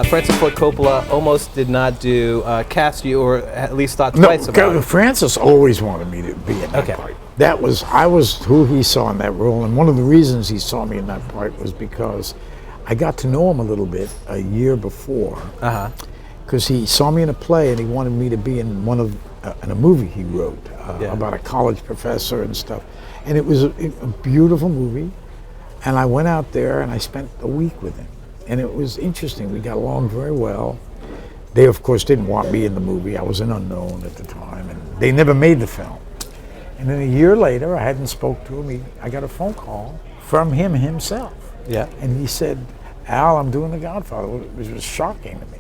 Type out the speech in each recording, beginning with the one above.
Francis Ford Coppola almost did not cast you, or at least thought twice about it. Francis always wanted me to be in that Okay. part. I was who he saw in that role, and one of the reasons he saw me in that part was because I got to know him a little bit a year before. Because he saw me in a play and he wanted me to be in in a movie he wrote about a college professor and stuff. And it was a beautiful movie. And I went out there and I spent a week with him. And it was interesting. We got along very well. They, of course, didn't want me in the movie. I was an unknown at the time. And they never made the film. And then a year later, I hadn't spoke to him. I got a phone call from him himself. Yeah. And he said, Al, I'm doing The Godfather, which was shocking to me.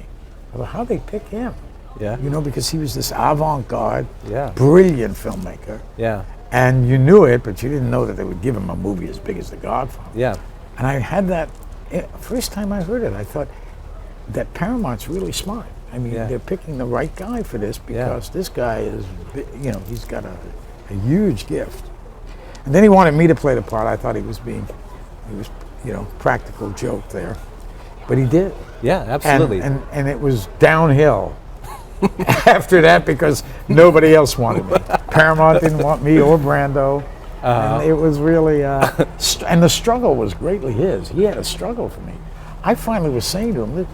I thought, how'd they pick him? Yeah. You know, because he was this avant-garde, Yeah. brilliant filmmaker. Yeah. And you knew it, but you didn't know that they would give him a movie as big as The Godfather. Yeah. And I had that, first time I heard it, I thought that Paramount's really smart. I mean, Yeah. they're picking the right guy for this because this guy is, he's got a huge gift. And then he wanted me to play the part. I thought he was practical joke there. But he did. Yeah, absolutely. And it was downhill after that because nobody else wanted me. Paramount didn't want me or Brando. And it was really, and the struggle was greatly his. He had a struggle for me. I finally was saying to him,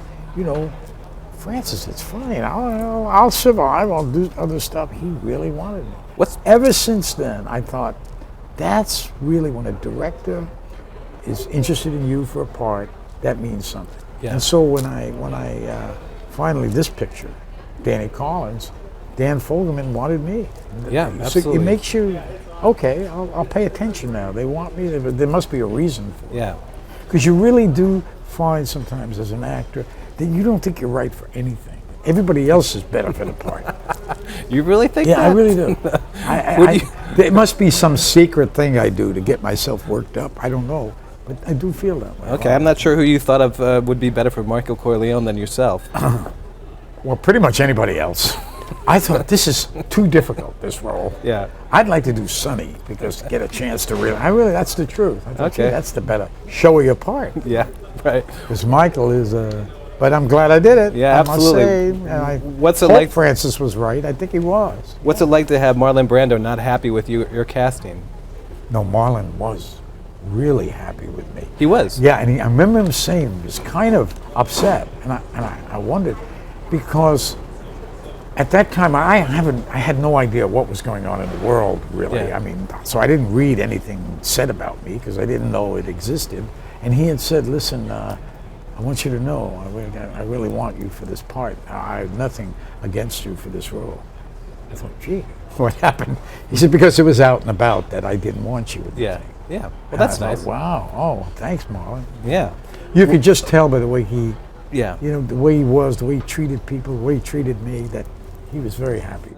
Francis, it's fine. I'll survive. I'll do other stuff. He really wanted me. Ever since then, I thought, that's really when a director is interested in you for a part, that means something. Yeah. And so when I finally, this picture, Danny Collins, Dan Fogelman wanted me. Yeah, So absolutely. it makes you, okay, I'll pay attention now. They want me, there must be a reason for it. Yeah. Because you really do find sometimes as an actor that you don't think you're right for anything. Everybody else is better for the part. You really think Yeah, that? I really do. There must be some secret thing I do to get myself worked up. I don't know, but I do feel that way. Okay, I'm not sure who you thought of would be better for Michael Corleone than yourself. Well, pretty much anybody else. I thought, this is too difficult, this role. Yeah. I'd like to do Sonny because to get a chance to that's the truth. I thought, Okay. gee, that's the better showy part. Yeah, right. Because Michael is but I'm glad I did it. Yeah, I must absolutely. say, and I What's it hope like? Francis was right. I think he was. What's it like to have Marlon Brando not happy with your casting? No, Marlon was really happy with me. He was. Yeah, and I remember him saying he was kind of upset, and I wondered because at that time I had no idea what was going on in the world really. Yeah. I mean, so I didn't read anything said about me because I didn't know it existed. And he had said, "Listen, I want you to know, I really want you for this part. I have nothing against you for this role." I thought, gee, what happened? He said, because it was out and about that I didn't want you. Yeah. Yeah. Well, And that's I thought, nice. wow. Oh, thanks, Marlon. Yeah. You could just tell by the way he, Yeah. the way he was, the way he treated people, the way he treated me, that he was very happy.